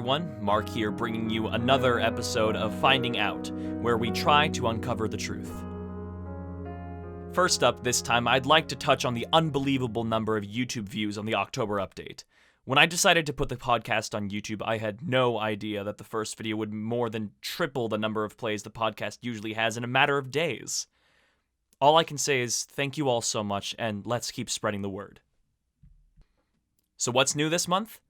everyone. Mark here, bringing you another episode of Finding Out, where we try to uncover the truth. First up this time, I'd like to touch on the unbelievable number of YouTube views on the October update. When I decided to put the podcast on YouTube, I had no idea that the first video would more than triple the number of plays the podcast usually has in a matter of days. All I can say is thank you all so much, and let's keep spreading the word. So what's new this month?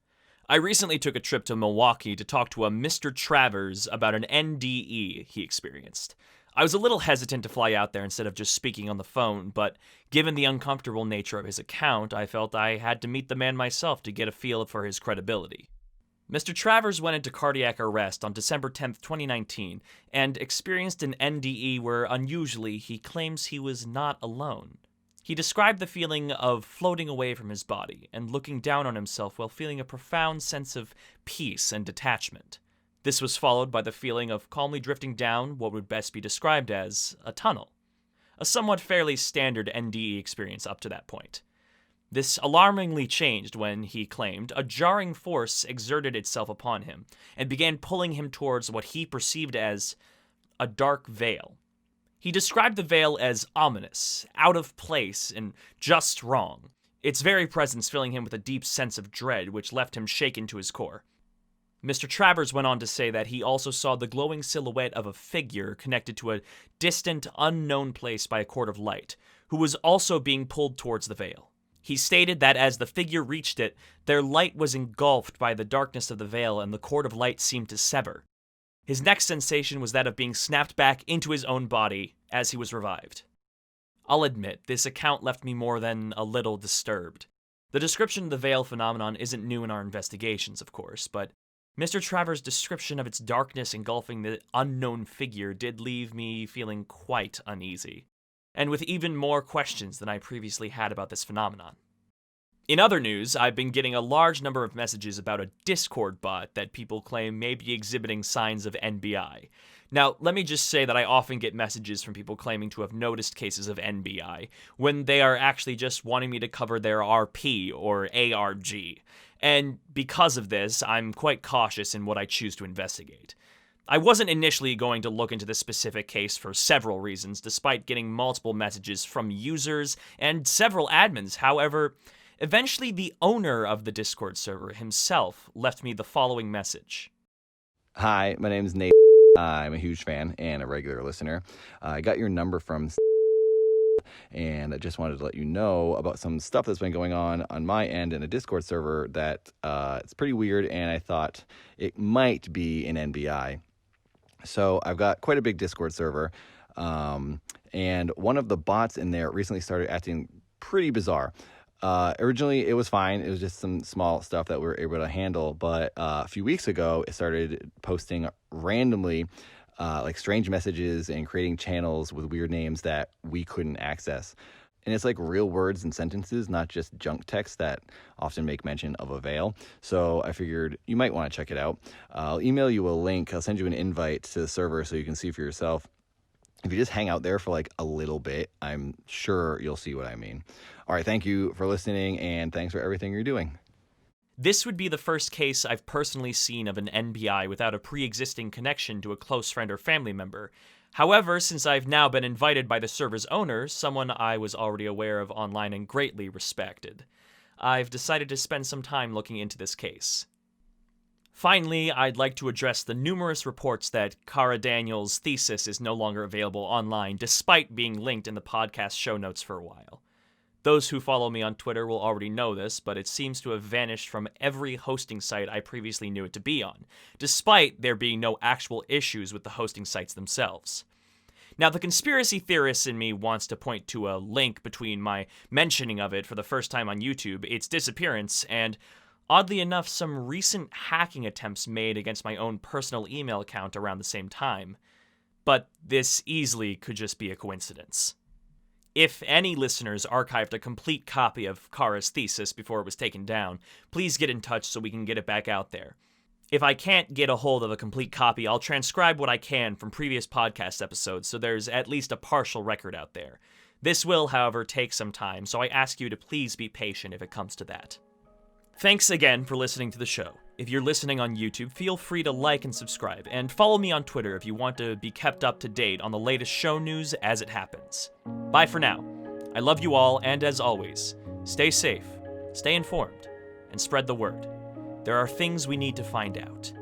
I recently took a trip to Milwaukee to talk to a Mr. Travers about an NDE he experienced. I was a little hesitant to fly out there instead of just speaking on the phone, but given the uncomfortable nature of his account, I felt I had to meet the man myself to get a feel for his credibility. Mr. Travers went into cardiac arrest on December 10th, 2019, and experienced an NDE where, unusually, he claims he was not alone. He described the feeling of floating away from his body and looking down on himself while feeling a profound sense of peace and detachment. This was followed by the feeling of calmly drifting down what would best be described as a tunnel, a somewhat fairly standard NDE experience up to that point. This alarmingly changed when, he claimed, a jarring force exerted itself upon him and began pulling him towards what he perceived as a dark veil. He described the veil as ominous, out of place, and just wrong, its very presence filling him with a deep sense of dread which left him shaken to his core. Mr. Travers went on to say that he also saw the glowing silhouette of a figure connected to a distant, unknown place by a cord of light, who was also being pulled towards the veil. He stated that as the figure reached it, their light was engulfed by the darkness of the veil and the cord of light seemed to sever. His next sensation was that of being snapped back into his own body as he was revived. I'll admit, this account left me more than a little disturbed. The description of the veil phenomenon isn't new in our investigations, of course, but Mr. Travers' description of its darkness engulfing the unknown figure did leave me feeling quite uneasy, and with even more questions than I previously had about this phenomenon. In other news, I've been getting a large number of messages about a Discord bot that people claim may be exhibiting signs of NBI. Now, let me just say that I often get messages from people claiming to have noticed cases of NBI, when they are actually just wanting me to cover their RP or ARG. And because of this, I'm quite cautious in what I choose to investigate. I wasn't initially going to look into this specific case for several reasons, despite getting multiple messages from users and several admins. However, eventually the owner of the Discord server himself left me the following message. Hi, my name is Nate. I'm a huge fan and a regular listener. I got your number from and I just wanted to let you know about some stuff that's been going on my end in a Discord server that it's pretty weird, and I thought it might be an NBI. So I've got quite a big Discord server, and one of the bots in there recently started acting pretty bizarre. Originally, it was fine. It was just some small stuff that we were able to handle. But a few weeks ago, it started posting randomly like strange messages and creating channels with weird names that we couldn't access. And it's like real words and sentences, not just junk text that often make mention of a veil. So I figured you might want to check it out. I'll email you a link. I'll send you an invite to the server so you can see for yourself. If you just hang out there for like a little bit, I'm sure you'll see what I mean. All right, thank you for listening, and thanks for everything you're doing. This would be the first case I've personally seen of an NBI without a pre-existing connection to a close friend or family member. However, since I've now been invited by the server's owner, someone I was already aware of online and greatly respected, I've decided to spend some time looking into this case. Finally, I'd like to address the numerous reports that Cara Daniels' thesis is no longer available online, despite being linked in the podcast show notes for a while. Those who follow me on Twitter will already know this, but it seems to have vanished from every hosting site I previously knew it to be on, despite there being no actual issues with the hosting sites themselves. Now, the conspiracy theorist in me wants to point to a link between my mentioning of it for the first time on YouTube, its disappearance, and, oddly enough, some recent hacking attempts made against my own personal email account around the same time. But this easily could just be a coincidence. If any listeners archived a complete copy of Cara's thesis before it was taken down, please get in touch so we can get it back out there. If I can't get a hold of a complete copy, I'll transcribe what I can from previous podcast episodes so there's at least a partial record out there. This will, however, take some time, so I ask you to please be patient if it comes to that. Thanks again for listening to the show. If you're listening on YouTube, feel free to like and subscribe, and follow me on Twitter if you want to be kept up to date on the latest show news as it happens. Bye for now. I love you all, and as always, stay safe, stay informed, and spread the word. There are things we need to find out.